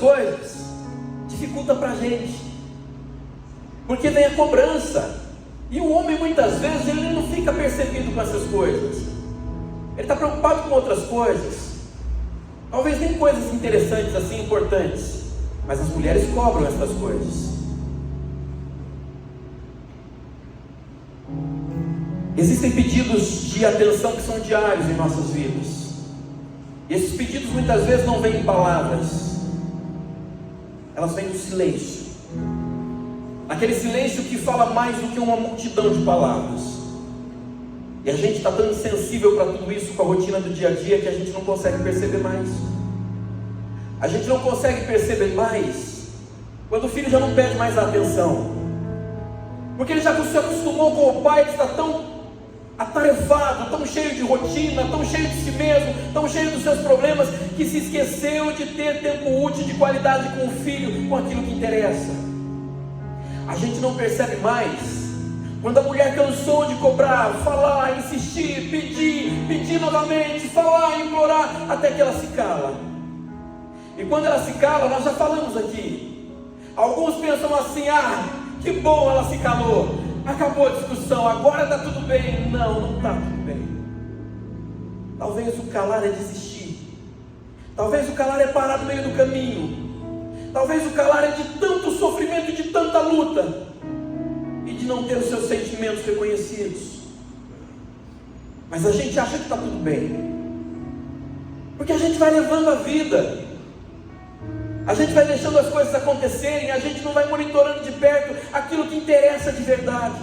coisas, dificulta para a gente, porque vem a cobrança, e o homem muitas vezes ele não fica percebido com essas coisas, ele está preocupado com outras coisas, talvez nem coisas interessantes assim, importantes, mas as mulheres cobram essas coisas. Existem pedidos de atenção que são diários em nossas vidas, e esses pedidos muitas vezes não vêm em palavras, elas vêm do silêncio, aquele silêncio que fala mais do que uma multidão de palavras, e a gente está tão insensível para tudo isso com a rotina do dia a dia, que a gente não consegue perceber mais. A gente não consegue perceber mais quando o filho já não pede mais a atenção, porque ele já se acostumou com o pai que está tão atarefado, tão cheio de rotina, tão cheio de si mesmo, tão cheio dos seus problemas, que se esqueceu de ter tempo útil de qualidade com o filho, com aquilo que interessa. A gente não percebe mais quando a mulher cansou de cobrar, falar, insistir, pedir novamente, falar, implorar, até que ela se cala. E quando ela se cala, nós já falamos aqui, alguns pensam assim: ah, que bom, ela se calou, acabou a discussão, agora está tudo bem. Não está tudo bem. Talvez o calar é desistir, talvez o calar é parar no meio do caminho, talvez o calar é de tanto sofrimento, de tanta luta, e de não ter os seus sentimentos reconhecidos. Mas a gente acha que está tudo bem, porque a gente vai levando a vida, a gente vai deixando as coisas acontecerem, a gente não vai monitorando de perto aquilo que interessa de verdade.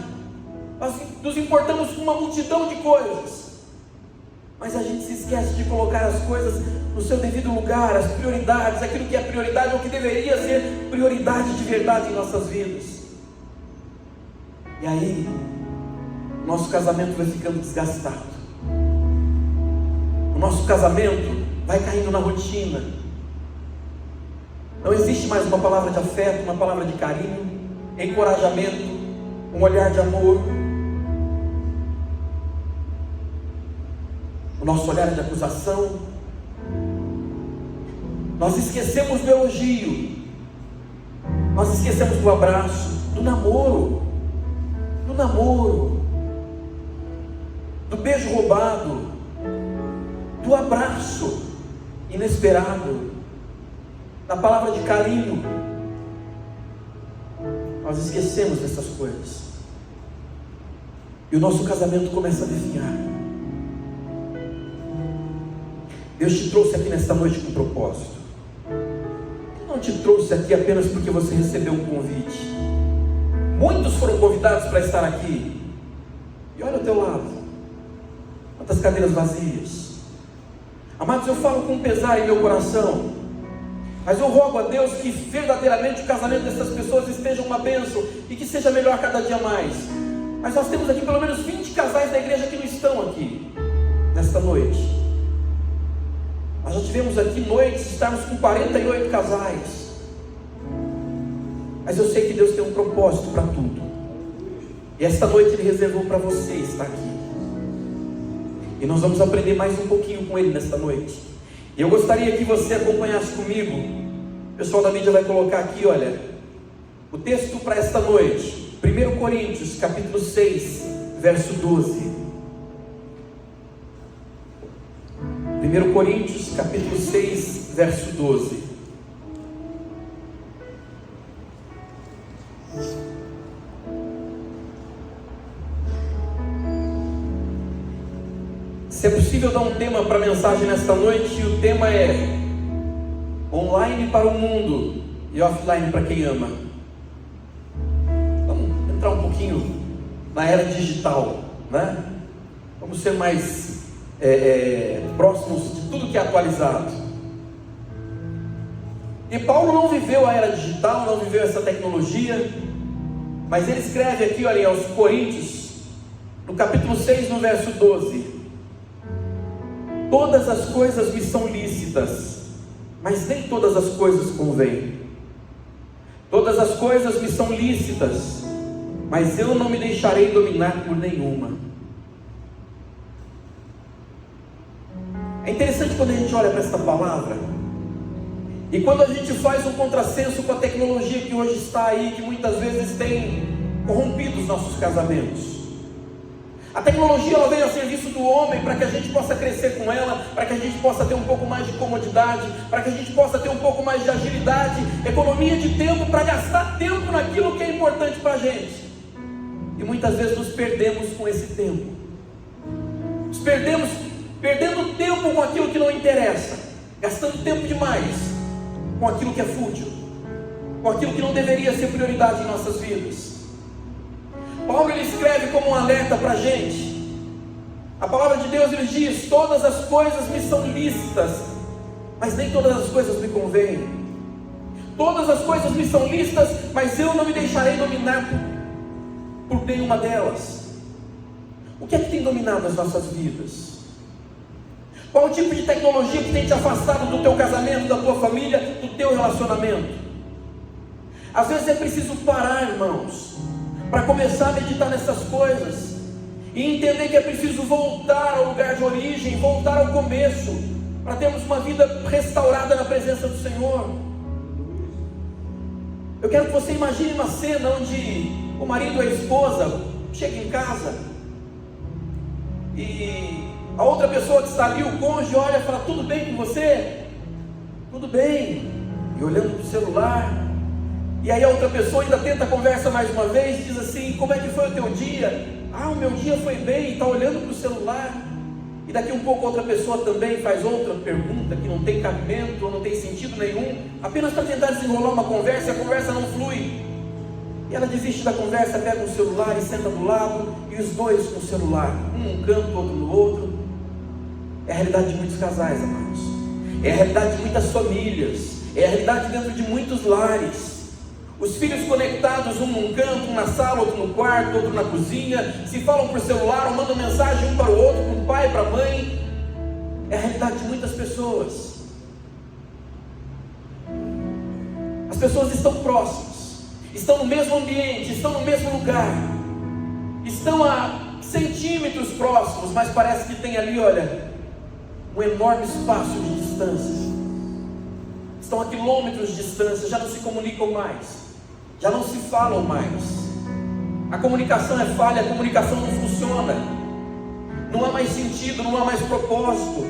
Nós nos importamos com uma multidão de coisas, mas a gente se esquece de colocar as coisas no seu devido lugar, as prioridades, aquilo que é prioridade, ou que deveria ser prioridade de verdade em nossas vidas. E aí, nosso casamento vai ficando desgastado, o nosso casamento vai caindo na rotina. Não existe mais uma palavra de afeto, uma palavra de carinho, encorajamento, um olhar de amor. O nosso olhar é de acusação. Nós esquecemos do elogio, nós esquecemos do abraço, do namoro, do beijo roubado, do abraço inesperado, da palavra de carinho. Nós esquecemos dessas coisas, e o nosso casamento começa a definhar. Deus te trouxe aqui nesta noite com propósito. Ele não te trouxe aqui apenas porque você recebeu um convite. Muitos foram convidados para estar aqui, e olha ao teu lado, quantas cadeiras vazias. Amados, eu falo com pesar em meu coração, mas eu rogo a Deus que verdadeiramente o casamento dessas pessoas esteja uma bênção, e que seja melhor cada dia mais. Mas nós temos aqui pelo menos 20 casais da igreja que não estão aqui nesta noite. Nós já tivemos aqui noites, estamos com 48 casais. Mas eu sei que Deus tem um propósito para tudo, e esta noite Ele reservou para você estar aqui, e nós vamos aprender mais um pouquinho com Ele nesta noite. E eu gostaria que você acompanhasse comigo. O pessoal da mídia vai colocar aqui, olha, o texto para esta noite, 1 Coríntios capítulo 6, verso 12. 1 Coríntios capítulo 6, verso 12. Se é possível dar um tema para a mensagem nesta noite, e o tema é online para o mundo e offline para quem ama. Vamos entrar um pouquinho na era digital, né? Vamos ser mais próximos de tudo que é atualizado. E Paulo não viveu a era digital, não viveu essa tecnologia, mas ele escreve aqui, olha, aos Coríntios, no capítulo 6, no verso 12: todas as coisas me são lícitas, mas nem todas as coisas convêm. Todas as coisas me são lícitas, mas eu não me deixarei dominar por nenhuma. É interessante quando a gente olha para esta palavra, E quando a gente faz um contrassenso com a tecnologia que hoje está aí, que muitas vezes tem corrompido os nossos casamentos. A tecnologia, ela veio a serviço do homem para que a gente possa crescer com ela, para que a gente possa ter um pouco mais de comodidade, para que a gente possa ter um pouco mais de agilidade, economia de tempo, para gastar tempo naquilo que é importante para a gente. E muitas vezes nos perdemos com esse tempo. Nos perdemos perdendo tempo com aquilo que não interessa, gastando tempo demais com aquilo que é fútil, com aquilo que não deveria ser prioridade em nossas vidas. Paulo, ele escreve como um alerta para a gente. A palavra de Deus, ele diz: todas as coisas me são lícitas, mas nem todas as coisas me convêm. Todas as coisas me são lícitas, mas eu não me deixarei dominar por nenhuma delas. O que é que tem dominado as nossas vidas? Qual o tipo de tecnologia que tem te afastado do teu casamento, da tua família, do teu relacionamento? Às vezes é preciso parar, irmãos, para começar a meditar nessas coisas e entender que é preciso voltar ao lugar de origem, voltar ao começo, para termos uma vida restaurada na presença do Senhor. Eu quero que você imagine uma cena onde o marido ou a esposa chega em casa e a outra pessoa que está ali, o cônjuge, olha e fala: tudo bem com você? Tudo bem. E olhando para o celular. E aí a outra pessoa ainda tenta a conversa mais uma vez, diz assim: como é que foi o teu dia? Ah, o meu dia foi bem. E está olhando para o celular. E daqui um pouco outra pessoa também faz outra pergunta que não tem cabimento, ou não tem sentido nenhum, apenas para tentar desenrolar uma conversa, e a conversa não flui. E ela desiste da conversa, pega o celular e senta do lado, e os dois com o celular, um num canto, outro no outro. É a realidade de muitos casais, amados. É a realidade de muitas famílias. É a realidade dentro de muitos lares. Os filhos conectados, um num canto, um na sala, outro no quarto, outro na cozinha, se falam por celular ou mandam mensagem um para o outro, para o pai, para a mãe. É a realidade de muitas pessoas. As pessoas estão próximas, estão no mesmo ambiente, estão no mesmo lugar, estão a centímetros próximos, mas parece que tem ali, olha, um enorme espaço de distância. Estão a quilômetros de distância, já não se comunicam mais, já não se falam mais. A comunicação é falha, a comunicação não funciona, não há mais sentido, não há mais propósito.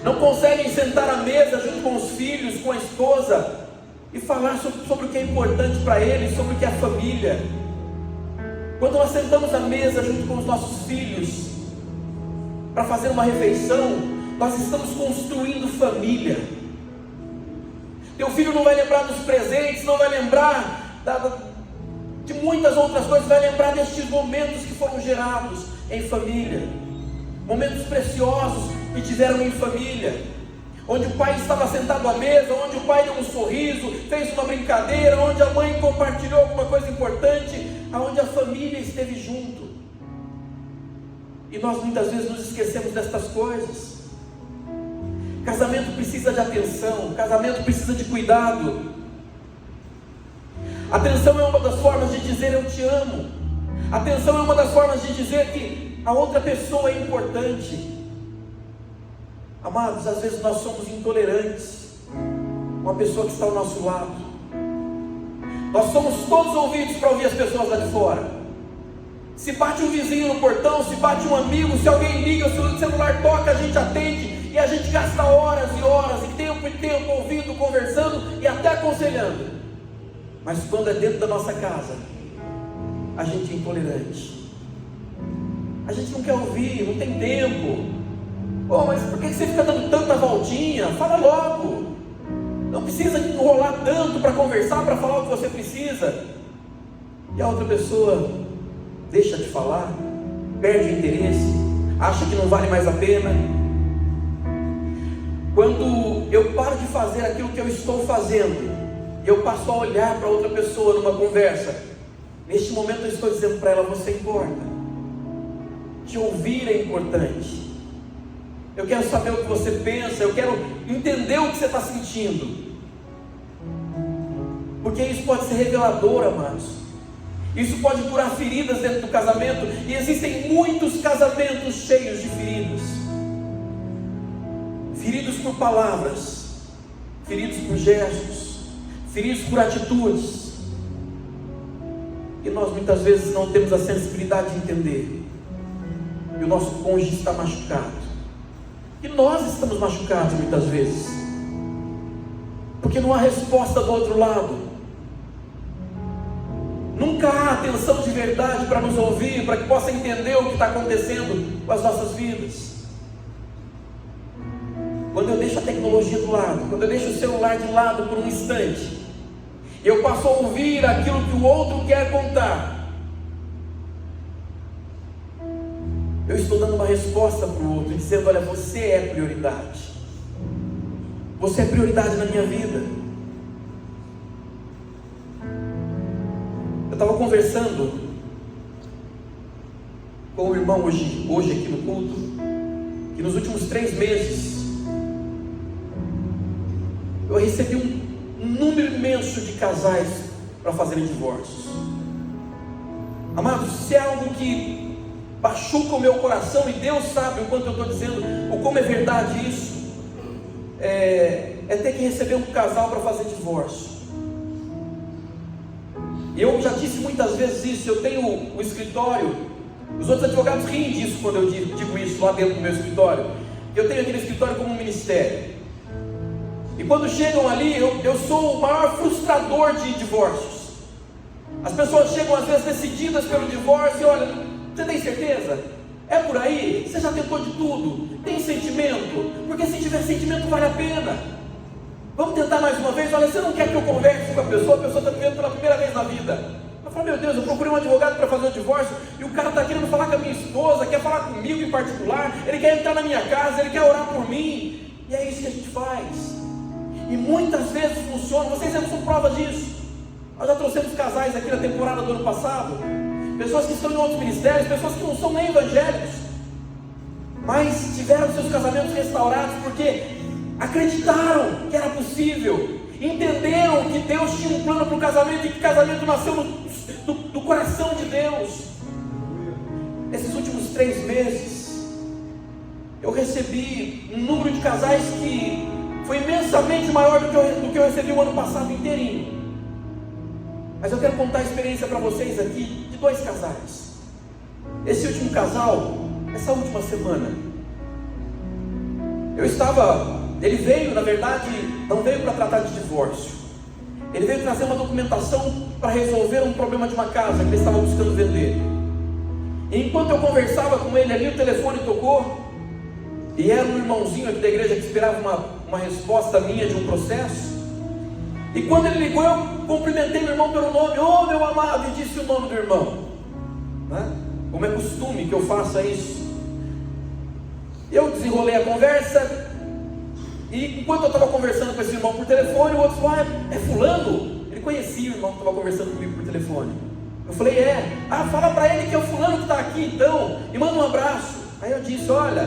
Não conseguem sentar à mesa junto com os filhos, com a esposa, e falar sobre o que é importante para eles, sobre o que é a família. Quando nós sentamos à mesa junto com os nossos filhos para fazer uma refeição, nós estamos construindo família. Teu filho não vai lembrar dos presentes, não vai lembrar de muitas outras coisas, vai lembrar destes momentos que foram gerados em família, momentos preciosos que tiveram em família, onde o pai estava sentado à mesa, onde o pai deu um sorriso, fez uma brincadeira, onde a mãe compartilhou alguma coisa importante, onde a família esteve junto. E nós muitas vezes nos esquecemos destas coisas. Casamento precisa de atenção, casamento precisa de cuidado. Atenção é uma das formas de dizer eu te amo. Atenção é uma das formas de dizer que a outra pessoa é importante. Amados, às vezes nós somos intolerantes com a pessoa que está ao nosso lado. Nós somos todos ouvidos para ouvir as pessoas lá de fora. Se bate um vizinho no portão, se bate um amigo, se alguém liga, se o celular toca, a gente atende. E a gente gasta horas e horas, e tempo ouvindo, conversando e até aconselhando. Mas quando é dentro da nossa casa, a gente é intolerante. A gente não quer ouvir, não tem tempo. Oh, mas por que você fica dando tanta voltinha? Fala logo. Não precisa enrolar tanto para conversar, para falar o que você precisa. E a outra pessoa deixa de falar, perde o interesse, acha que não vale mais a pena. Quando eu paro de fazer aquilo que eu estou fazendo, eu passo a olhar para outra pessoa numa conversa, neste momento eu estou dizendo para ela: você importa. Te ouvir é importante. Eu quero saber o que você pensa, eu quero entender o que você está sentindo, porque isso pode ser revelador, amados. Isso pode curar feridas dentro do casamento, e existem muitos casamentos cheios de feridas. Feridos por palavras, feridos por gestos, feridos por atitudes. E nós muitas vezes não temos a sensibilidade de entender que o nosso cônjuge está machucado. E nós estamos machucados muitas vezes, porque não há resposta do outro lado. Nunca há atenção de verdade para nos ouvir, para que possa entender o que está acontecendo com as nossas vidas. Quando eu deixo a tecnologia do lado, quando eu deixo o celular de lado por um instante, eu passo a ouvir aquilo que o outro quer contar, eu estou dando uma resposta para o outro, dizendo: olha, você é prioridade, você é prioridade na minha vida. Eu estava conversando com o irmão hoje aqui no culto, que nos últimos 3 meses eu recebi um número imenso de casais para fazerem divórcios. Amados, se é algo que machuca o meu coração, e Deus sabe o quanto eu estou dizendo, ou como é verdade isso, é ter que receber um casal para fazer divórcio. Eu já disse muitas vezes isso. Eu tenho um escritório, os outros advogados riem disso quando eu digo isso lá dentro do meu escritório. Eu tenho aquele escritório como um ministério, e quando chegam ali, eu sou o maior frustrador de divórcios. As pessoas chegam às vezes decididas pelo divórcio, e olha, você tem certeza? É por aí? Você já tentou de tudo? Tem sentimento? Porque se tiver sentimento vale a pena. Vamos tentar mais uma vez? Olha, você não quer que eu converse com a pessoa está vivendo pela primeira vez na vida. Eu falo: meu Deus, eu procurei um advogado para fazer o divórcio, e o cara está querendo falar com a minha esposa, quer falar comigo em particular, ele quer entrar na minha casa, ele quer orar por mim, e é isso que a gente faz. E muitas vezes funciona. Vocês são prova disso. Nós já trouxemos casais aqui na temporada do ano passado, pessoas que estão em outros ministérios, pessoas que não são nem evangélicos, mas tiveram seus casamentos restaurados porque acreditaram que era possível, entenderam que Deus tinha um plano para o casamento, e que o casamento nasceu do coração de Deus. Esses últimos 3 meses eu recebi um número de casais que foi imensamente maior do que eu recebi o ano passado inteirinho. Mas eu quero contar a experiência para vocês aqui de 2 casais. Esse último casal, essa última semana, ele veio, na verdade, não veio para tratar de divórcio. Ele veio trazer uma documentação para resolver um problema de uma casa que ele estava buscando vender. E enquanto eu conversava com ele ali, o telefone tocou, e era um irmãozinho aqui da igreja que esperava uma resposta minha de um processo. E quando ele ligou, eu cumprimentei meu irmão pelo nome: ô meu amado, e disse o nome do irmão, né? Como é costume que eu faça isso. Eu desenrolei a conversa, e enquanto eu estava conversando com esse irmão por telefone, o outro falou: é fulano? Ele conhecia o irmão que estava conversando comigo por telefone. Eu falei: fala para ele que é o fulano que está aqui então, e manda um abraço. Aí eu disse: olha,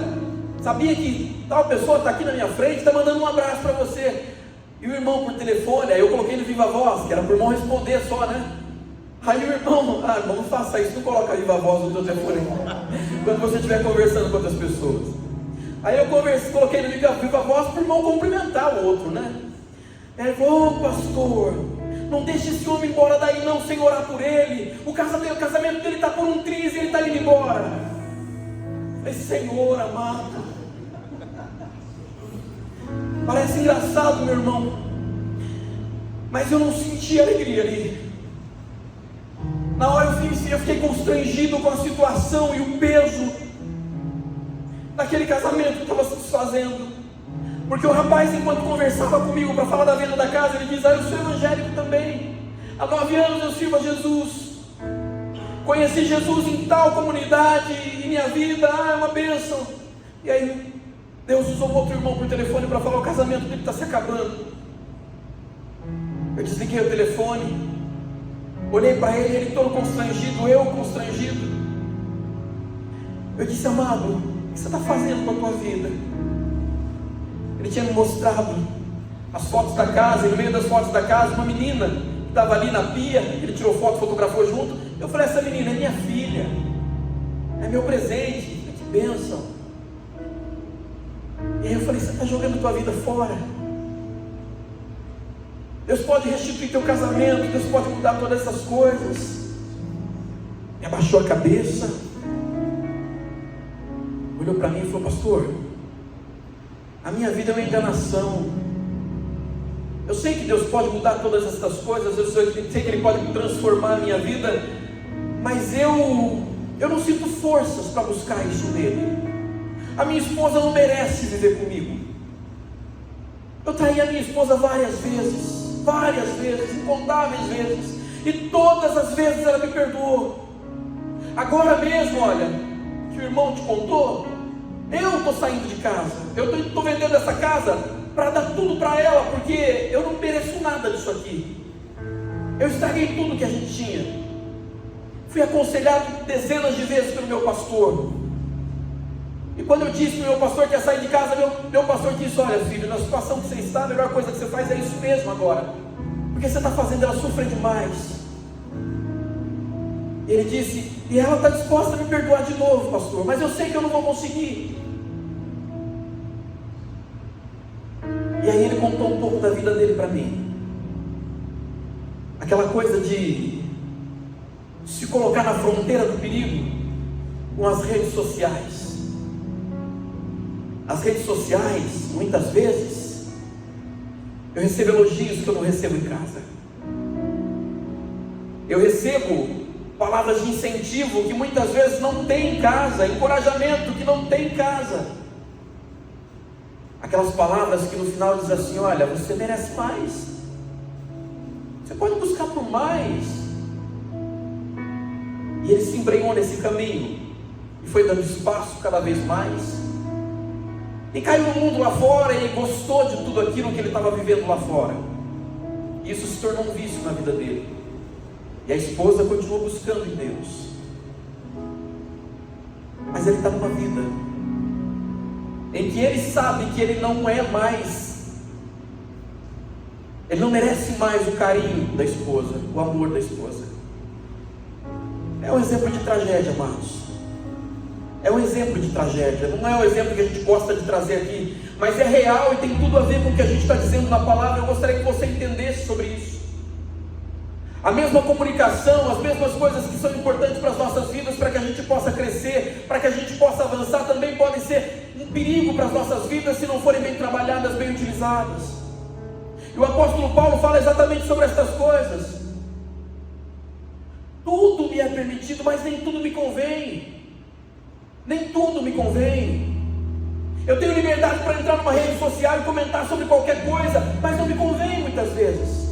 sabia que tal pessoa está aqui na minha frente, está mandando um abraço para você. E o irmão por telefone, aí eu coloquei no viva voz, que era para o irmão responder só, né? Aí o irmão: irmão, não faça isso, não coloca a viva voz no teu telefone quando você estiver conversando com outras pessoas. Aí eu coloquei no viva voz para o irmão cumprimentar o outro, né? Ele falou: pastor, não deixe esse homem embora daí não, sem orar por ele. O casamento dele está por um triz e ele está indo embora. Eu falei: Senhor amado. Parece engraçado, meu irmão, mas eu não senti alegria ali. Na hora eu fiquei constrangido com a situação e o peso daquele casamento que estava se desfazendo. Porque o rapaz, enquanto conversava comigo para falar da venda da casa, ele diz: eu sou evangélico também, há 9 anos eu sirvo a Jesus, conheci Jesus em tal comunidade, e minha vida é uma bênção. E aí Deus usou outro irmão por telefone para falar: o casamento dele está se acabando. Eu desliguei o telefone, olhei para ele todo constrangido, eu constrangido. Eu disse: amado, o que você está fazendo com a tua vida? Ele tinha me mostrado as fotos da casa, e no meio das fotos da casa, uma menina que estava ali na pia. Ele tirou foto, fotografou junto. Eu falei: essa menina é minha filha, é meu presente, que bênção. E aí eu falei: você está jogando a tua vida fora? Deus pode restituir teu casamento, Deus pode mudar todas essas coisas. E abaixou a cabeça, olhou para mim e falou: pastor, a minha vida é uma enganação. Eu sei que Deus pode mudar todas essas coisas, eu sei que Ele pode transformar a minha vida, mas eu não sinto forças para buscar isso nele. A minha esposa não merece viver comigo. Eu traí a minha esposa várias vezes, incontáveis vezes, e todas as vezes ela me perdoou. Agora mesmo, olha, que o irmão te contou, eu estou saindo de casa, eu estou vendendo essa casa para dar tudo para ela, porque eu não mereço nada disso aqui. Eu estraguei tudo que a gente tinha. Fui aconselhado dezenas de vezes pelo meu pastor. E quando eu disse para o meu pastor que ia sair de casa, meu pastor disse: olha filho, na situação que você está, a melhor coisa que você faz é isso mesmo agora, porque você está fazendo ela sofrer demais. E ele disse: e ela está disposta a me perdoar de novo, pastor, mas eu sei que eu não vou conseguir. E aí ele contou um pouco da vida dele para mim. Aquela coisa de se colocar na fronteira do perigo com as redes sociais. As redes sociais, muitas vezes, eu recebo elogios que eu não recebo em casa. Eu recebo palavras de incentivo que muitas vezes não tem em casa, encorajamento que não tem em casa. Aquelas palavras que no final dizem assim: olha, você merece mais, você pode buscar por mais. E ele se embrenhou nesse caminho e foi dando espaço cada vez mais, e caiu no mundo lá fora e gostou de tudo aquilo que ele estava vivendo lá fora. E isso se tornou um vício na vida dele. E a esposa continuou buscando em Deus, mas ele está numa vida em que ele sabe que ele não é mais, ele não merece mais o carinho da esposa, o amor da esposa. É um exemplo de tragédia, amados. É um exemplo de tragédia. Não é um exemplo que a gente gosta de trazer aqui, mas é real e tem tudo a ver com o que a gente está dizendo na palavra. Eu gostaria que você entendesse sobre isso. A mesma comunicação, as mesmas coisas que são importantes para as nossas vidas, para que a gente possa crescer, para que a gente possa avançar, também podem ser um perigo para as nossas vidas se não forem bem trabalhadas, bem utilizadas. E o apóstolo Paulo fala exatamente sobre estas coisas. Tudo me é permitido, mas nem tudo me convém. Nem tudo me convém. Eu tenho liberdade para entrar numa rede social e comentar sobre qualquer coisa, mas não me convém muitas vezes.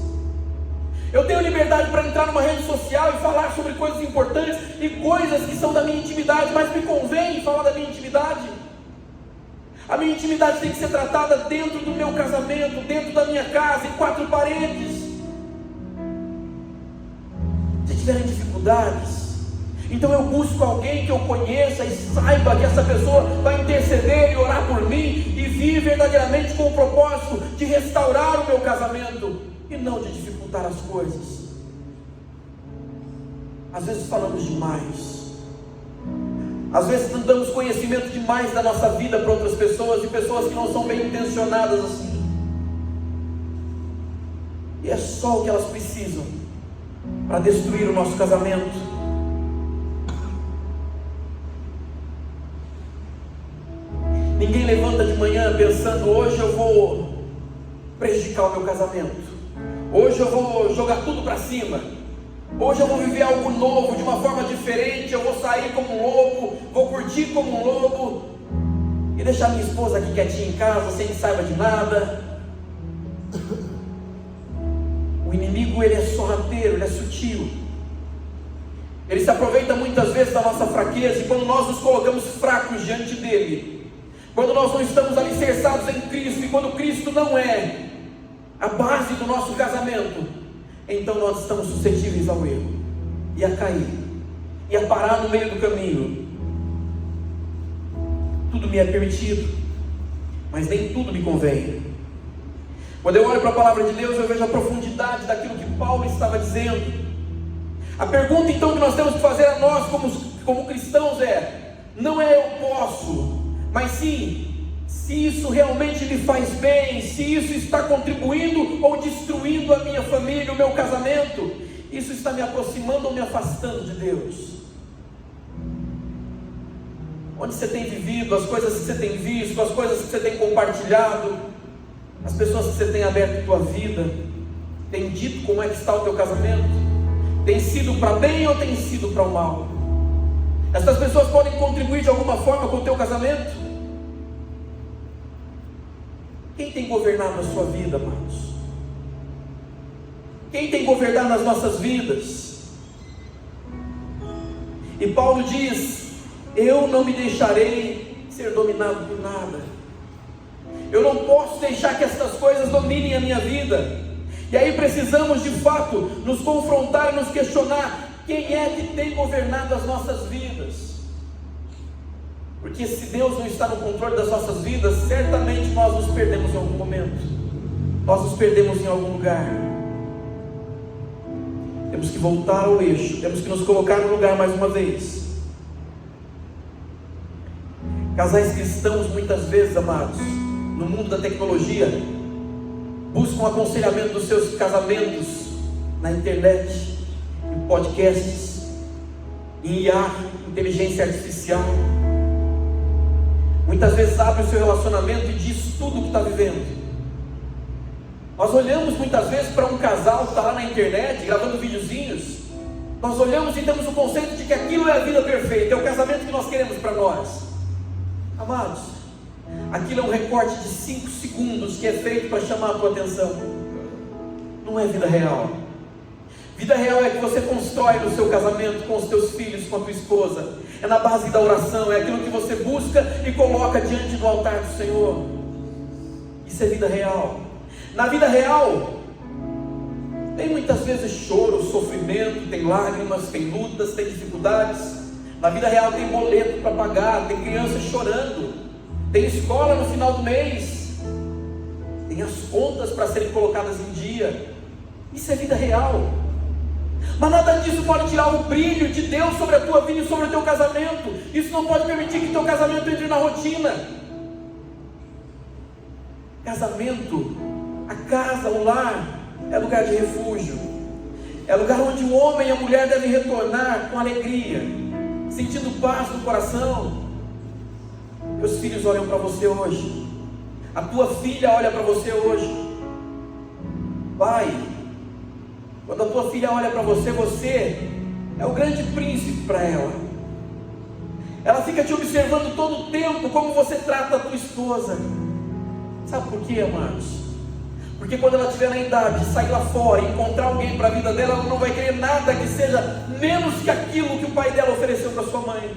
Eu tenho liberdade para entrar numa rede social e falar sobre coisas importantes e coisas que são da minha intimidade, mas me convém falar da minha intimidade. A minha intimidade tem que ser tratada dentro do meu casamento, dentro da minha casa, em 4 paredes. Se tiverem dificuldades, então eu busco alguém que eu conheça e saiba que essa pessoa vai interceder e orar por mim e vir verdadeiramente com o propósito de restaurar o meu casamento e não de dificultar as coisas. Às vezes falamos demais, às vezes não damos conhecimento demais da nossa vida para outras pessoas, e pessoas que não são bem intencionadas assim, e é só o que elas precisam para destruir o nosso casamento. Ninguém levanta de manhã pensando: hoje eu vou prejudicar o meu casamento, hoje eu vou jogar tudo para cima, hoje eu vou viver algo novo, de uma forma diferente, eu vou sair como um lobo, vou curtir como um lobo, e deixar minha esposa aqui quietinha em casa, sem que saiba de nada. O inimigo, ele é sorrateiro, ele é sutil, ele se aproveita muitas vezes da nossa fraqueza, e quando nós nos colocamos fracos diante dele, quando nós não estamos alicerçados em Cristo, e quando Cristo não é a base do nosso casamento, então nós estamos suscetíveis ao erro, e a cair, e a parar no meio do caminho. Tudo me é permitido, mas nem tudo me convém. Quando eu olho para a palavra de Deus, eu vejo a profundidade daquilo que Paulo estava dizendo. A pergunta então que nós temos que fazer a nós como cristãos é: não é eu posso, mas sim, se isso realmente lhe faz bem, se isso está contribuindo ou destruindo a minha família, o meu casamento, isso está me aproximando ou me afastando de Deus? Onde você tem vivido, as coisas que você tem visto, as coisas que você tem compartilhado, as pessoas que você tem aberto a tua vida, tem dito como é que está o teu casamento? Tem sido para bem ou tem sido para o mal? Essas pessoas podem contribuir de alguma forma com o teu casamento? Quem tem governado a sua vida, amados? Quem tem governado as nossas vidas? E Paulo diz: eu não me deixarei ser dominado por nada. Eu não posso deixar que essas coisas dominem a minha vida. E aí precisamos de fato nos confrontar e nos questionar: quem é que tem governado as nossas vidas? Porque se Deus não está no controle das nossas vidas, certamente nós nos perdemos em algum momento, nós nos perdemos em algum lugar. Temos que voltar ao eixo, temos que nos colocar no lugar mais uma vez. Casais cristãos, muitas vezes, amados, no mundo da tecnologia, buscam aconselhamento dos seus casamentos na internet, em podcasts, em IA, inteligência artificial. Muitas vezes abre o seu relacionamento e diz tudo o que está vivendo. Nós olhamos muitas vezes para um casal que está lá na internet, gravando videozinhos. Nós olhamos e temos o conceito de que aquilo é a vida perfeita, é o casamento que nós queremos para nós. Amados, aquilo é um recorte de 5 segundos que é feito para chamar a tua atenção. Não é vida real. Vida real é que você constrói no seu casamento, com os teus filhos, com a tua esposa. É na base da oração, é aquilo que você busca e coloca diante do altar do Senhor. Isso é vida real. Na vida real, tem muitas vezes choro, sofrimento, tem lágrimas, tem lutas, tem dificuldades. Na vida real tem boleto para pagar, tem criança chorando, tem escola no final do mês, tem as contas para serem colocadas em dia. Isso é vida real. Mas nada disso pode tirar o brilho de Deus sobre a tua vida e sobre o teu casamento. Isso não pode permitir que teu casamento entre na rotina. Casamento, a casa, o lar, é lugar de refúgio. É lugar onde o homem e a mulher devem retornar com alegria, sentindo paz no coração. Teus filhos olham para você hoje. A tua filha olha para você hoje. Pai, quando a tua filha olha para você, você é o grande príncipe para ela. Ela fica te observando todo o tempo, como você trata a tua esposa. Sabe por quê, amados? Porque quando ela estiver na idade de sair lá fora e encontrar alguém para a vida dela, ela não vai querer nada que seja menos que aquilo que o pai dela ofereceu para sua mãe.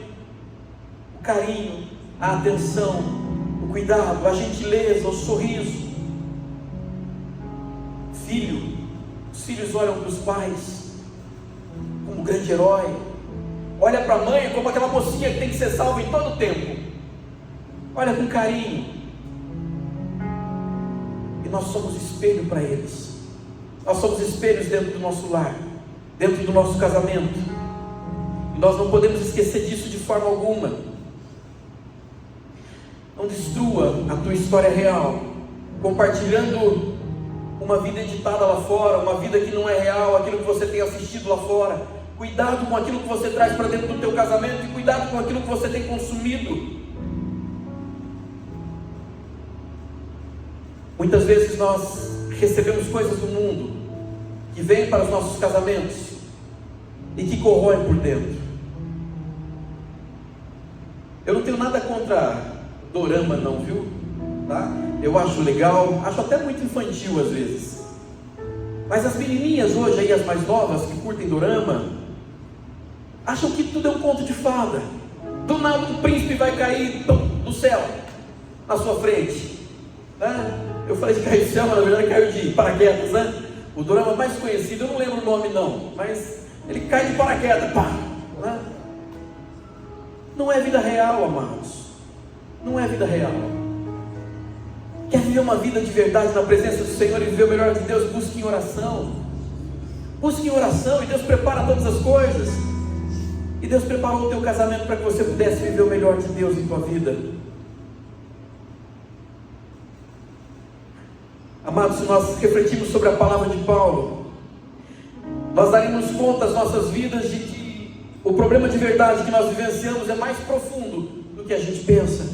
O carinho, a atenção, o cuidado, a gentileza, o sorriso. Filho, os filhos olham para os pais como um grande herói. Olha para a mãe como aquela mocinha que tem que ser salva em todo o tempo. Olha com carinho. E nós somos espelho para eles. Nós somos espelhos dentro do nosso lar, dentro do nosso casamento. E nós não podemos esquecer disso de forma alguma. Não destrua a tua história real, compartilhando uma vida editada lá fora, uma vida que não é real, aquilo que você tem assistido lá fora. Cuidado com aquilo que você traz para dentro do teu casamento e cuidado com aquilo que você tem consumido. Muitas vezes nós recebemos coisas do mundo que vêm para os nossos casamentos e que corroem por dentro. Eu não tenho nada contra dorama não, viu? Tá? Eu acho legal, acho até muito infantil às vezes. Mas as menininhas hoje aí, as mais novas que curtem dorama, acham que tudo é um conto de fada. Do nada um príncipe vai cair do céu na sua frente, né? Eu falei de cair do céu, mas na verdade caiu de paraquedas, né? O dorama mais conhecido, eu não lembro o nome não, mas ele cai de paraquedas, pá, né? Não é vida real, amados. Não é vida real. Quer viver uma vida de verdade na presença do Senhor e viver o melhor de Deus? Busque em oração. Busque em oração e Deus prepara todas as coisas. E Deus preparou o teu casamento para que você pudesse viver o melhor de Deus em tua vida. nós refletimos sobre a palavra de Paulo, nós daremos conta às nossas vidas de que o problema de verdade que nós vivenciamos é mais profundo do que a gente pensa.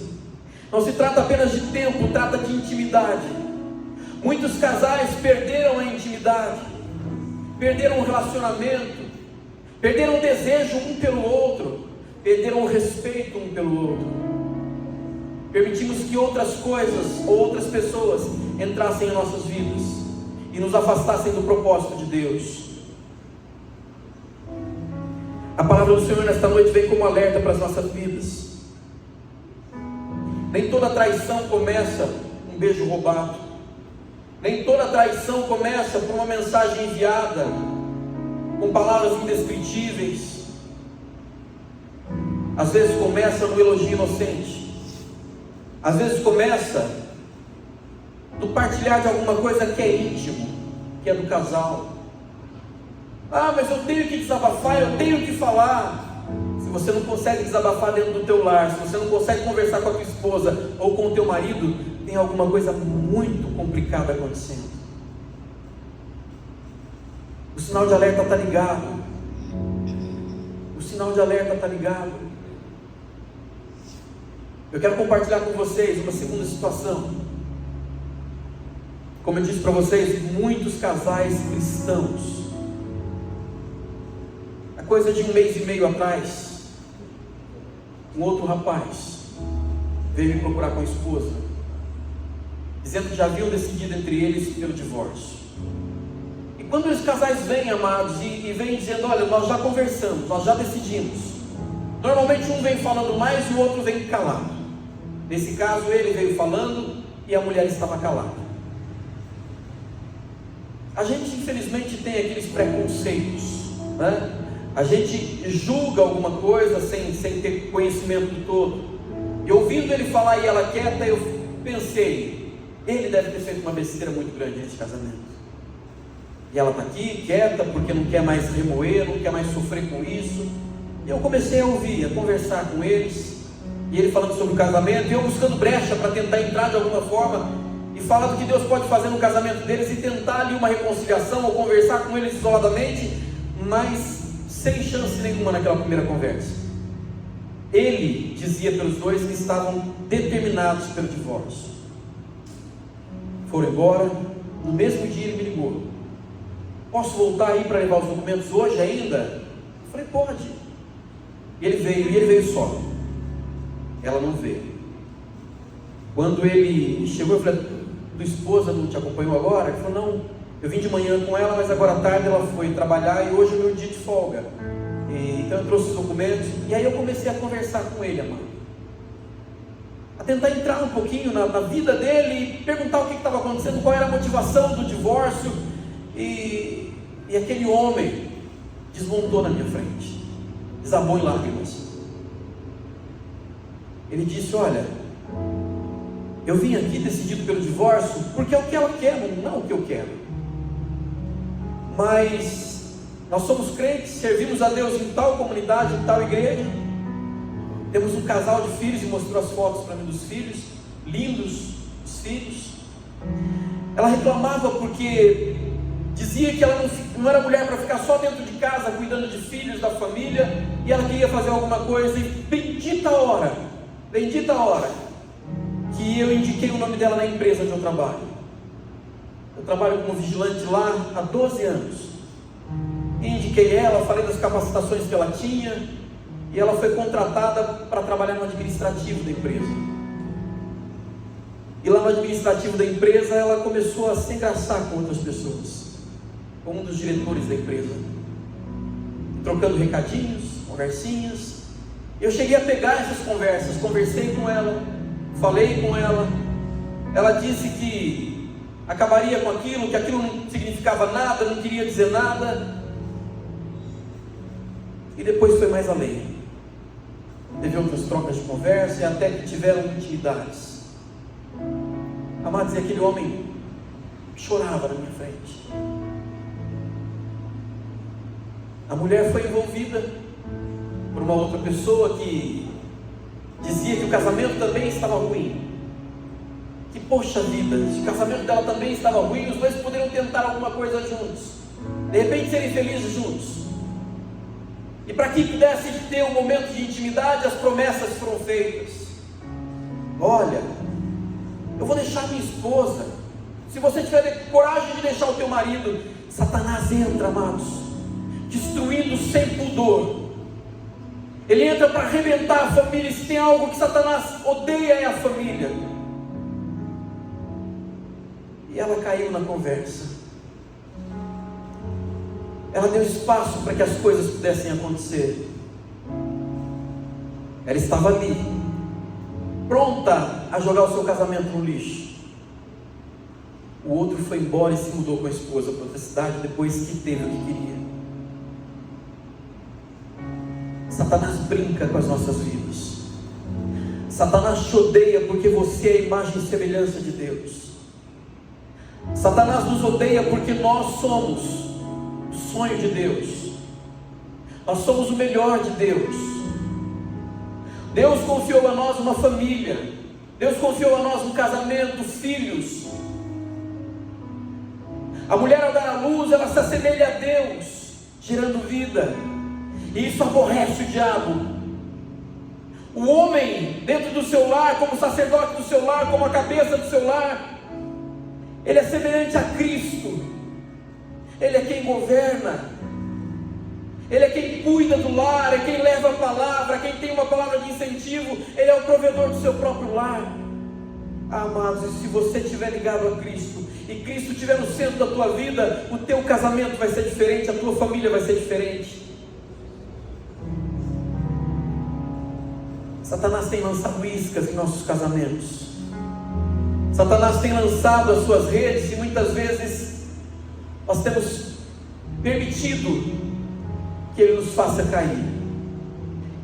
Não se trata apenas de tempo, trata de intimidade. Muitos casais perderam a intimidade, perderam o relacionamento, perderam o desejo um pelo outro, perderam o respeito um pelo outro. Permitimos que outras coisas ou outras pessoas entrassem em nossas vidas e nos afastassem do propósito de Deus. A palavra do Senhor nesta noite vem como alerta para as nossas vidas. Nem toda traição começa um beijo roubado. Nem toda traição começa por uma mensagem enviada com palavras indescritíveis. Às vezes começa no elogio inocente. Às vezes começa no partilhar de alguma coisa que é íntimo, que é do casal. Ah, mas eu tenho que desabafar, eu tenho que falar. Se você não consegue desabafar dentro do teu lar, se você não consegue conversar com a tua esposa ou com o teu marido, tem alguma coisa muito complicada acontecendo. O sinal de alerta está ligado. O sinal de alerta está ligado. Eu quero compartilhar com vocês uma segunda situação. Como eu disse para vocês, muitos casais cristãos, há coisa de 1 mês e meio atrás, um outro rapaz veio me procurar com a esposa, dizendo que já haviam decidido entre eles pelo divórcio. E quando os casais vêm, amados, e vêm dizendo: olha, nós já conversamos, nós já decidimos. Normalmente um vem falando mais e o outro vem calado. Nesse caso ele veio falando e a mulher estava calada. A gente infelizmente tem aqueles preconceitos, né? A gente julga alguma coisa sem ter conhecimento do todo. E ouvindo ele falar e ela quieta, eu pensei: ele deve ter feito uma besteira muito grande nesse casamento. E ela está aqui quieta porque não quer mais remoer, não quer mais sofrer com isso. E eu comecei a ouvir, a conversar com eles, e ele falando sobre o casamento, e eu buscando brecha para tentar entrar de alguma forma e falar do que Deus pode fazer no casamento deles e tentar ali uma reconciliação ou conversar com eles isoladamente, mas sem chance nenhuma naquela primeira conversa. Ele dizia pelos dois que estavam determinados pelo divórcio. Foram embora. No mesmo dia ele me ligou: posso voltar aí para levar os documentos hoje ainda? Eu falei: pode. E ele veio só. Ela não veio. Quando ele chegou, eu falei: tua esposa não te acompanhou agora? Ele falou: não, eu vim de manhã com ela, mas agora à tarde ela foi trabalhar e hoje é meu dia de folga. Então eu trouxe os documentos. E aí eu comecei a conversar com ele, amado, a tentar entrar um pouquinho na vida dele e perguntar o que estava acontecendo, qual era a motivação do divórcio. E aquele homem desmontou na minha frente, desabou em lágrimas. Ele disse: olha, eu vim aqui decidido pelo divórcio porque é o que ela quer, não o que eu quero. Mas nós somos crentes, servimos a Deus em tal comunidade, em tal igreja. Temos um casal de filhos, e mostrou as fotos para mim dos filhos, lindos os filhos. Ela reclamava porque dizia que ela não era mulher para ficar só dentro de casa, cuidando de filhos, da família, e ela queria fazer alguma coisa. E bendita hora que eu indiquei o nome dela na empresa onde eu trabalho. Eu trabalho como vigilante lá há 12 anos. E indiquei ela, falei das capacitações que ela tinha, e ela foi contratada para trabalhar no administrativo da empresa. E lá no administrativo da empresa ela começou a se engraçar com outras pessoas, com um dos diretores da empresa, trocando recadinhos, conversinhas. Eu cheguei a pegar essas conversas, conversei com ela, falei com ela. Ela disse que acabaria com aquilo, que aquilo não significava nada, não queria dizer nada. E depois foi mais além. Teve outras trocas de conversa e até que tiveram intimidades. Amados, e aquele homem chorava na minha frente. A mulher foi envolvida por uma outra pessoa que dizia que o casamento também estava ruim, que, poxa vida, o casamento dela também estava ruim, os dois poderiam tentar alguma coisa juntos, de repente serem felizes juntos. E para que pudesse ter um momento de intimidade, as promessas foram feitas. Olha, eu vou deixar minha esposa. Se você tiver coragem de deixar o teu marido, Satanás entra, amados, destruindo sem pudor. Ele entra para arrebentar a família. Se tem algo que Satanás odeia, é a família. E ela caiu na conversa. Ela deu espaço para que as coisas pudessem acontecer. Ela estava ali, pronta a jogar o seu casamento no lixo. O outro foi embora e se mudou com a esposa para outra cidade depois que teve o que queria. Satanás brinca com as nossas vidas. Satanás te odeia porque você é a imagem e semelhança de Deus. Satanás nos odeia porque nós somos o sonho de Deus. Nós somos o melhor de Deus. Deus confiou a nós uma família. Deus confiou a nós um casamento, filhos. A mulher, ao dar à luz, ela se assemelha a Deus, gerando vida. E isso aborrece o diabo. O homem, dentro do seu lar, como sacerdote do seu lar, como a cabeça do seu lar, ele é semelhante a Cristo. Ele é quem governa. Ele é quem cuida do lar, é quem leva a palavra, quem tem uma palavra de incentivo. Ele é o provedor do seu próprio lar. Amados, e se você estiver ligado a Cristo, e Cristo estiver no centro da tua vida, o teu casamento vai ser diferente, a tua família vai ser diferente. Satanás tem lançado iscas em nossos casamentos. Satanás tem lançado as suas redes, e muitas vezes nós temos permitido que ele nos faça cair.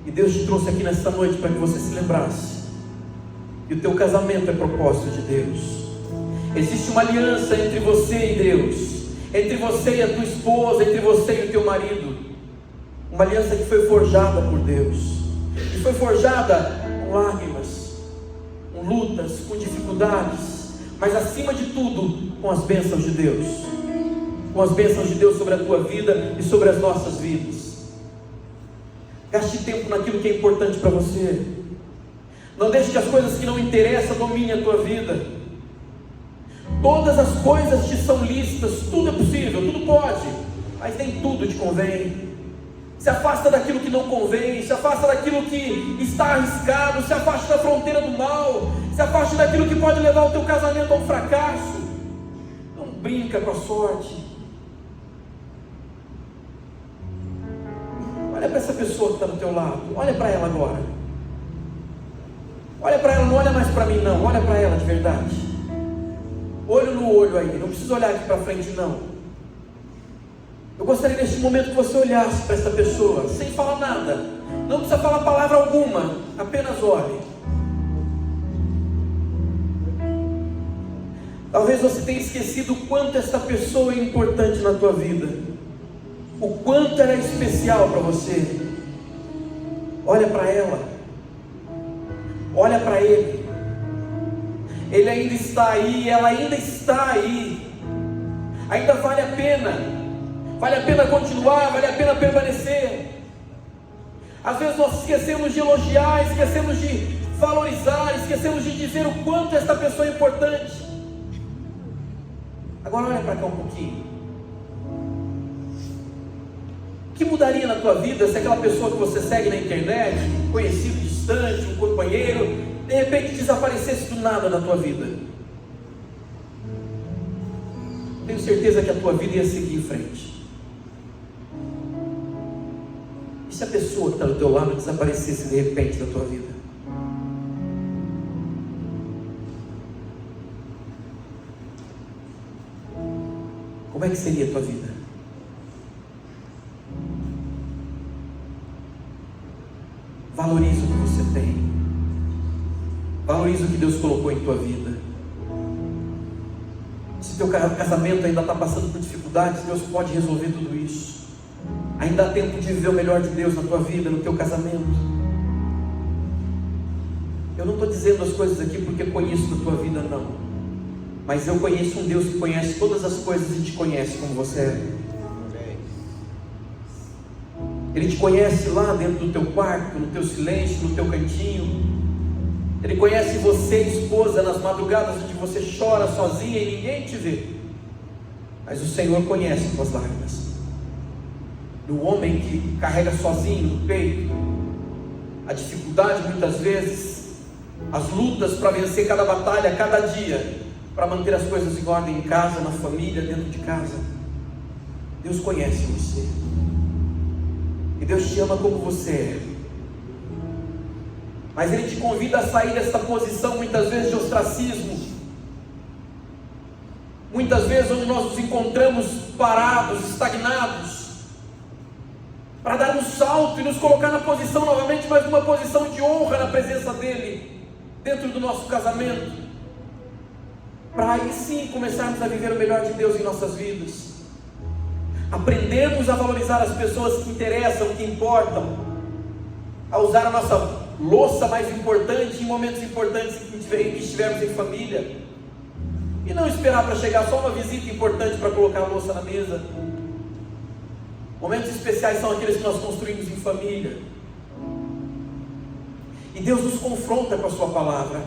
E Deus te trouxe aqui nesta noite para que você se lembrasse que o teu casamento é propósito de Deus. Existe uma aliança entre você e Deus, entre você e a tua esposa, entre você e o teu marido. Uma aliança que foi forjada por Deus, e foi forjada com lágrimas, com lutas, com dificuldades, mas acima de tudo, com as bênçãos de Deus. Com as bênçãos de Deus sobre a tua vida e sobre as nossas vidas. Gaste tempo naquilo que é importante para você. Não deixe que as coisas que não interessam dominem a tua vida. Todas as coisas te são lícitas, tudo é possível, tudo pode, mas nem tudo te convém. Se afasta daquilo que não convém, se afasta daquilo que está arriscado, se afaste da fronteira do mal, se afaste daquilo que pode levar o teu casamento a um fracasso. Não brinca com a sorte. Olha para essa pessoa que está do teu lado, olha para ela agora. Olha para ela, não olha mais para mim não, olha para ela de verdade. Olho no olho aí, não precisa olhar aqui para frente não. Eu gostaria neste momento que você olhasse para essa pessoa, sem falar nada. Não precisa falar palavra alguma, apenas olhe. Talvez você tenha esquecido o quanto esta pessoa é importante na tua vida, o quanto ela é especial para você. Olha para ela, olha para ele. Ele ainda está aí, ela ainda está aí. Ainda vale a pena continuar, vale a pena permanecer. Às vezes nós esquecemos de elogiar, esquecemos de valorizar, esquecemos de dizer o quanto esta pessoa é importante. Agora olha para cá um pouquinho. O que mudaria na tua vida se aquela pessoa que você segue na internet, um conhecido distante, um companheiro, de repente desaparecesse do nada da tua vida? Tenho certeza que a tua vida ia seguir em frente. E se a pessoa que está do teu lado desaparecesse de repente da tua vida? Como é que seria a tua vida? Valoriza o que você tem. Valoriza o que Deus colocou em tua vida. Se teu casamento ainda está passando por dificuldades, Deus pode resolver tudo isso. Ainda há tempo de viver o melhor de Deus na tua vida, no teu casamento. Eu não estou dizendo as coisas aqui porque conheço da tua vida, não. Mas eu conheço um Deus que conhece todas as coisas e te conhece como você é. Ele te conhece lá dentro do teu quarto, no teu silêncio, no teu cantinho. Ele conhece você, esposa, nas madrugadas onde você chora sozinha e ninguém te vê. Mas o Senhor conhece tuas lágrimas. Do homem que carrega sozinho no peito a dificuldade muitas vezes, as lutas para vencer cada batalha, cada dia, para manter as coisas em ordem em casa, na família, dentro de casa. Deus conhece você. E Deus te ama como você é. Mas Ele te convida a sair dessa posição, muitas vezes de ostracismo. Muitas vezes onde nós nos encontramos parados, estagnados, para dar um salto e nos colocar na posição novamente, mas numa posição de honra na presença dEle, dentro do nosso casamento, para aí sim começarmos a viver o melhor de Deus em nossas vidas. Aprendemos a valorizar as pessoas que interessam, que importam, a usar a nossa louça mais importante em momentos importantes em que estivermos em família, e não esperar para chegar só uma visita importante para colocar a louça na mesa. Momentos especiais são aqueles que nós construímos em família. E Deus nos confronta com a sua palavra.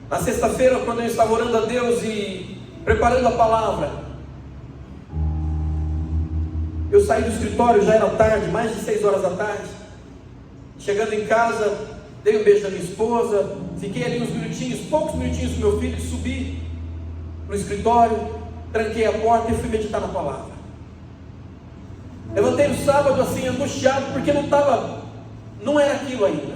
Na sexta-feira, quando eu estava orando a Deus e preparando a palavra, eu saí do escritório, já era tarde, mais de 6 horas da tarde. Chegando em casa, dei um beijo na minha esposa, fiquei ali uns minutinhos, poucos minutinhos com meu filho, subi no escritório, tranquei a porta e fui meditar na palavra. Levantei no sábado assim, angustiado, porque não era aquilo ainda.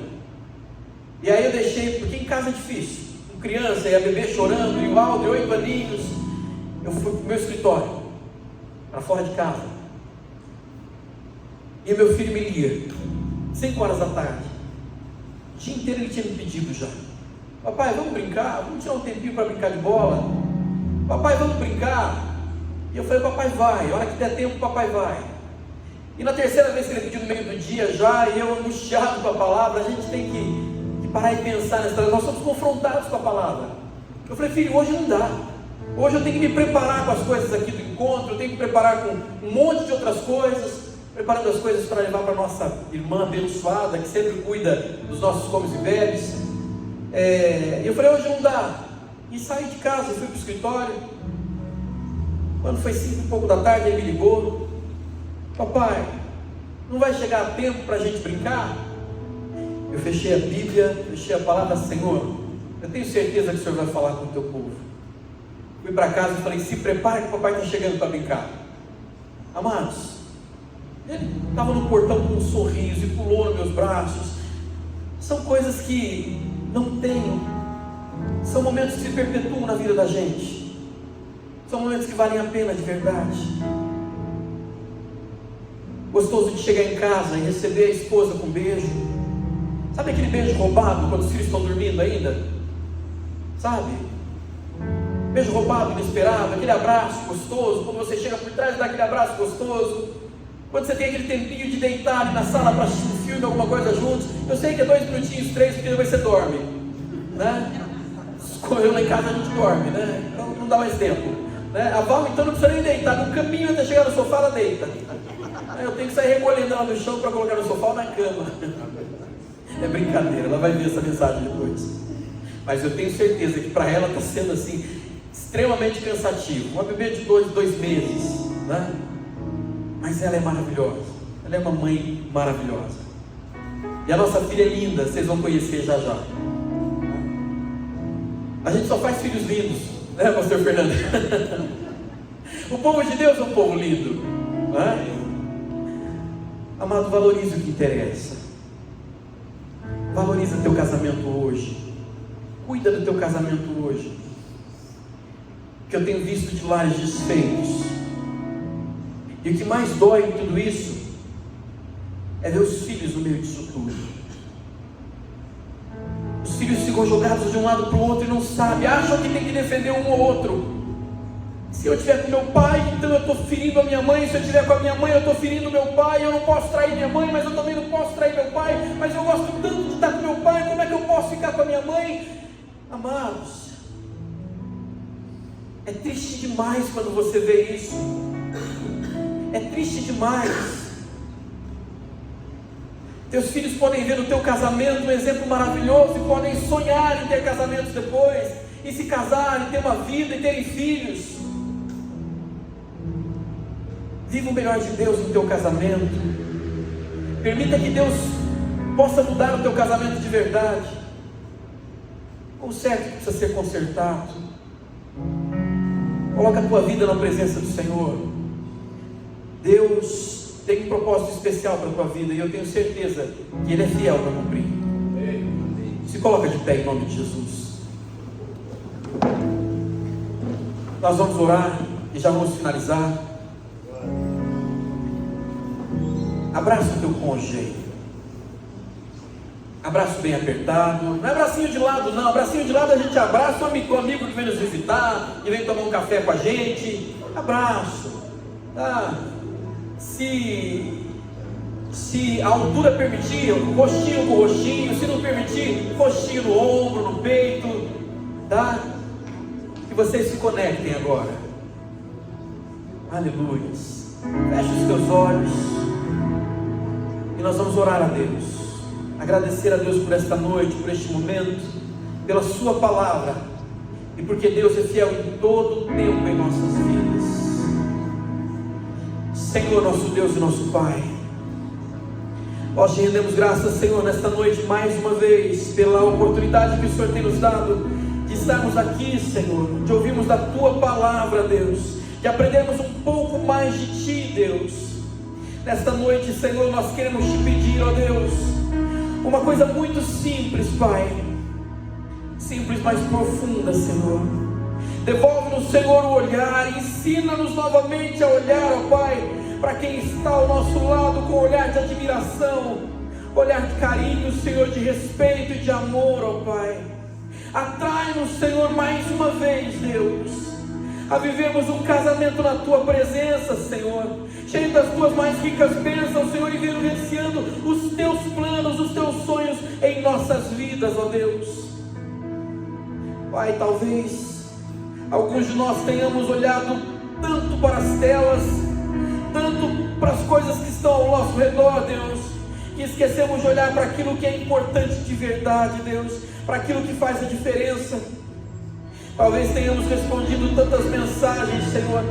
E aí eu deixei, porque em casa é difícil, com criança e a bebê chorando, e o Aldo, 8 aninhos, eu fui para o meu escritório, para fora de casa. E meu filho me liga, 5 horas da tarde. O dia inteiro ele tinha me pedido já: papai, vamos brincar? Vamos tirar um tempinho para brincar de bola? Papai, vamos brincar? E eu falei: papai vai, a hora que der tempo, papai vai. E na terceira vez que ele pediu no meio do dia já, e eu angustiado com a palavra, a gente tem que parar e pensar nessa história. Nós somos confrontados com a palavra. Eu falei: filho, hoje não dá. Hoje eu tenho que me preparar com as coisas aqui do encontro, eu tenho que preparar com um monte de outras coisas, preparando as coisas para levar para nossa irmã abençoada, que sempre cuida dos nossos comes e bebes. E eu falei: hoje não dá. E saí de casa, fui para o escritório. Quando foi 5 e pouco da tarde, ele me ligou: papai, não vai chegar a tempo para a gente brincar? Eu fechei a Bíblia, fechei a palavra: Senhor, eu tenho certeza que o Senhor vai falar com o teu povo. Fui para casa e falei: se prepare que o papai está chegando para brincar. Amados, ele estava no portão com um sorriso e pulou nos meus braços. São coisas que não tem, são momentos que se perpetuam na vida da gente, são momentos que valem a pena de verdade. Gostoso de chegar em casa e receber a esposa com beijo. Sabe aquele beijo roubado quando os filhos estão dormindo ainda? Sabe? Beijo roubado, inesperado, aquele abraço gostoso, quando você chega por trás daquele abraço gostoso, quando você tem aquele tempinho de deitar ali na sala para assistir um filme, alguma coisa juntos. Eu sei que é 2 minutinhos, 3, porque depois você dorme, né? Eu lá em casa a gente dorme, né? Então não dá mais tempo, né? A Val então não precisa nem deitar, no caminho até chegar no sofá ela deita. Eu tenho que sair recolhendo ela no chão para colocar no sofá ou na cama. É brincadeira, ela vai ver essa mensagem depois. Mas eu tenho certeza que para ela está sendo assim, extremamente cansativo. Uma bebê de 2 meses, né? Mas ela é maravilhosa. Ela é uma mãe maravilhosa. E a nossa filha é linda, vocês vão conhecer já já. A gente só faz filhos lindos, né, pastor Fernando? O povo de Deus é um povo lindo, né? Amado, valorize o que interessa. Valoriza teu casamento hoje. Cuida do teu casamento hoje. Que eu tenho visto de lares desfeitos. E o que mais dói em tudo isso é ver os filhos no meio disso tudo. Os filhos ficam jogados de um lado para o outro e não sabem, acham que tem que defender um ou outro. Se eu estiver com meu pai, então eu estou ferindo a minha mãe. Se eu estiver com a minha mãe, eu estou ferindo meu pai. Eu não posso trair minha mãe, mas eu também não posso trair meu pai. Mas eu gosto tanto de estar com meu pai, como é que eu posso ficar com a minha mãe? Amados, é triste demais quando você vê isso. É triste demais. Teus filhos podem ver no teu casamento um exemplo maravilhoso e podem sonhar em ter casamentos depois, e se casarem, ter uma vida e terem filhos. Viva o melhor de Deus no teu casamento. Permita que Deus possa mudar o teu casamento de verdade. Conserte o que precisa ser consertado. Coloca a tua vida na presença do Senhor. Deus tem um propósito especial para a tua vida, e eu tenho certeza que Ele é fiel para cumprir. Se coloca de pé em nome de Jesus. Nós vamos orar e já vamos finalizar. Abraça o teu cônjuge. Abraço bem apertado. Não é abracinho de lado, não. Abracinho de lado a gente abraça o amigo que vem nos visitar, que vem tomar um café com a gente. Abraço. Tá? Se a altura permitir, rostinho com rostinho. Se não permitir, rostinho no ombro, no peito. Tá? Que vocês se conectem agora. Aleluia. Feche os teus olhos. E nós vamos orar a Deus. Agradecer a Deus por esta noite, por este momento, pela sua palavra, e porque Deus é fiel em todo o tempo em nossas vidas. Senhor, nosso Deus e nosso Pai, nós te rendemos graças, Senhor, nesta noite mais uma vez, pela oportunidade que o Senhor tem nos dado de estarmos aqui, Senhor, de ouvirmos da tua palavra, Deus, de aprendermos um pouco mais de ti, Deus. Nesta noite, Senhor, nós queremos te pedir, ó Deus, uma coisa muito simples, Pai, simples, mas profunda, Senhor. Devolve-nos, Senhor, o olhar, ensina-nos novamente a olhar, ó Pai, para quem está ao nosso lado com olhar de admiração, olhar de carinho, Senhor, de respeito e de amor, ó Pai. Atrai-nos, Senhor, mais uma vez, Deus, a vivermos um casamento na tua presença, Senhor, cheio das tuas mais ricas bênçãos, Senhor, e vivenciando os teus planos, os teus sonhos em nossas vidas, ó Deus. Pai, talvez alguns de nós tenhamos olhado tanto para as telas, tanto para as coisas que estão ao nosso redor, Deus, que esquecemos de olhar para aquilo que é importante de verdade, Deus, para aquilo que faz a diferença. Talvez tenhamos respondido tantas mensagens, Senhor,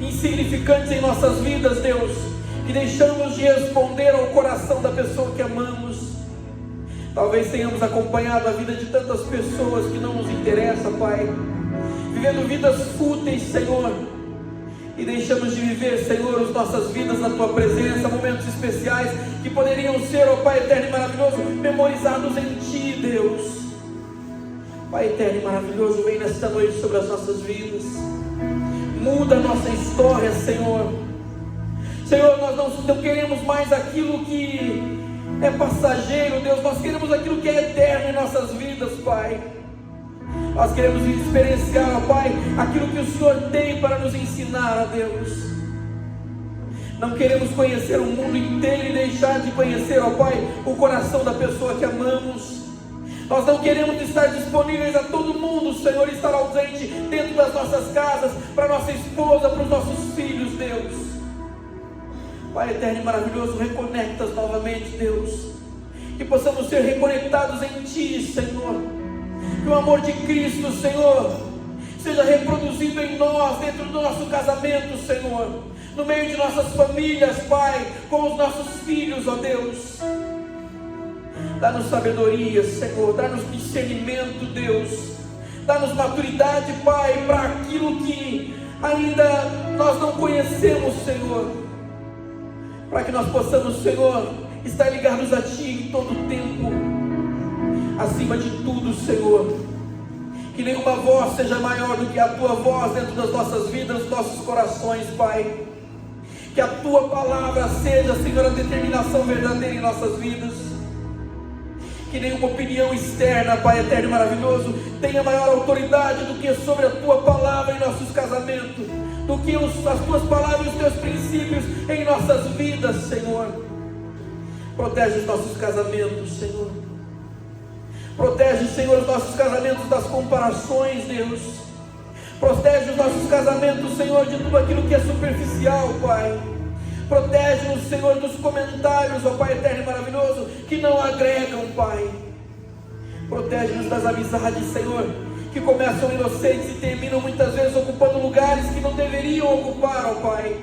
insignificantes em nossas vidas, Deus, que deixamos de responder ao coração da pessoa que amamos. Talvez tenhamos acompanhado a vida de tantas pessoas que não nos interessam, Pai, vivendo vidas fúteis, Senhor, e deixamos de viver, Senhor, as nossas vidas na tua presença, momentos especiais que poderiam ser, ó Pai eterno e maravilhoso, memorizados em ti, Deus. Pai eterno e maravilhoso, vem nesta noite sobre as nossas vidas, muda a nossa história, Senhor. Senhor, nós não queremos mais aquilo que é passageiro, Deus, nós queremos aquilo que é eterno em nossas vidas, Pai. Nós queremos experienciar, ó Pai, aquilo que o Senhor tem para nos ensinar, ó Deus. Não queremos conhecer o mundo inteiro e deixar de conhecer, ó Pai, o coração da pessoa que amamos. Nós não queremos estar disponíveis a todo mundo, Senhor, e estar ausente dentro das nossas casas, para nossa esposa, para os nossos filhos, Deus. Pai eterno e maravilhoso, reconecta-nos novamente, Deus, que possamos ser reconectados em Ti, Senhor, que o amor de Cristo, Senhor, seja reproduzido em nós, dentro do nosso casamento, Senhor, no meio de nossas famílias, Pai, com os nossos filhos, ó Deus. Dá-nos sabedoria, Senhor, dá-nos discernimento, Deus, dá-nos maturidade, Pai, para aquilo que ainda nós não conhecemos, Senhor, para que nós possamos, Senhor, estar ligados a Ti em todo o tempo. Acima de tudo, Senhor, que nenhuma voz seja maior do que a Tua voz dentro das nossas vidas, dos nossos corações, Pai. Que a Tua palavra seja, Senhor, a determinação verdadeira em nossas vidas. que nenhuma opinião externa, Pai eterno e maravilhoso, tenha maior autoridade do que sobre a Tua palavra em nossos casamentos, do que as Tuas palavras e os Teus princípios em nossas vidas, Senhor. Protege os nossos casamentos, Senhor. Protege, Senhor, os nossos casamentos das comparações, Deus. Protege os nossos casamentos, Senhor, de tudo aquilo que é superficial, Pai. Protege-nos, Senhor, dos comentários, ó Pai eterno e maravilhoso, que não agregam, Pai. Protege-nos das amizades, Senhor, que começam inocentes e terminam muitas vezes ocupando lugares que não deveriam ocupar, ó Pai.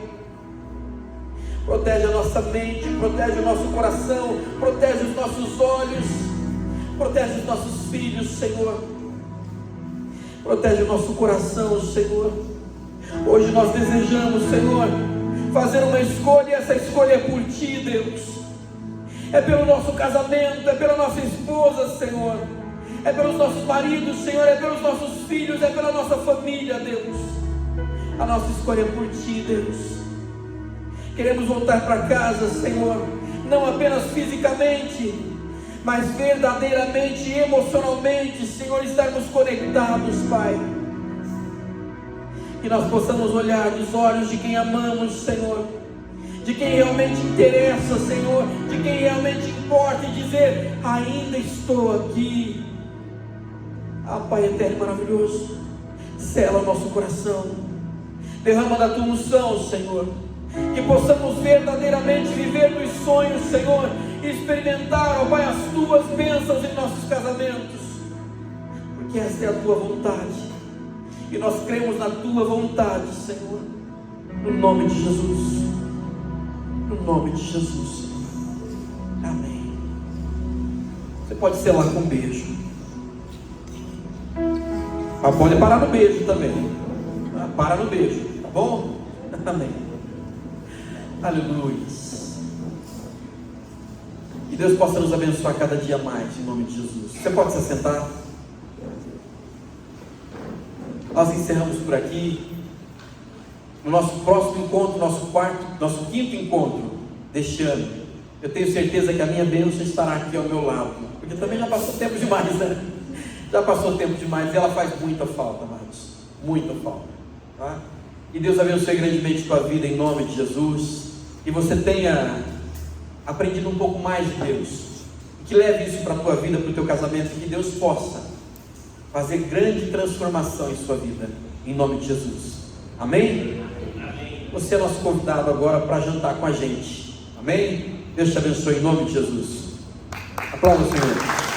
Protege a nossa mente, protege o nosso coração, protege os nossos olhos, protege os nossos filhos, Senhor. Protege o nosso coração, Senhor. Hoje nós desejamos, Senhor, fazer uma escolha, e essa escolha é por Ti, Deus. É pelo nosso casamento, é pela nossa esposa, Senhor. É pelos nossos maridos, Senhor, é pelos nossos filhos, é pela nossa família, Deus. A nossa escolha é por Ti, Deus. Queremos voltar para casa, Senhor, não apenas fisicamente, mas verdadeiramente e emocionalmente, Senhor, estarmos conectados, Pai. Que nós possamos olhar nos olhos de quem amamos, Senhor, de quem realmente interessa, Senhor, de quem realmente importa, e dizer: ainda estou aqui. Ah, Pai eterno e maravilhoso, sela o nosso coração, derrama da Tua unção, Senhor, que possamos verdadeiramente viver dos sonhos, Senhor, e experimentar, ó Pai, as Tuas bênçãos em nossos casamentos, porque esta é a Tua vontade, e nós cremos na Tua vontade, Senhor, no nome de Jesus, no nome de Jesus, Senhor. Amém. Você pode selar com um beijo, mas pode parar no beijo também. Para no beijo, tá bom? Amém. Aleluia. Que Deus possa nos abençoar cada dia mais, em nome de Jesus. Você pode se assentar? Nós encerramos por aqui. No nosso próximo encontro, nosso quinto encontro deste ano, eu tenho certeza que a minha bênção estará aqui ao meu lado, porque também já passou tempo demais, né? Já passou tempo demais, e ela faz muita falta, amados, muita falta, tá? E Deus abençoe grandemente tua vida em nome de Jesus, que você tenha aprendido um pouco mais de Deus, e que leve isso para a tua vida, para o teu casamento, e que Deus possa fazer grande transformação em sua vida, em nome de Jesus. Amém? Você é nosso convidado agora para jantar com a gente. Amém? Deus te abençoe em nome de Jesus. Aplauda o Senhor.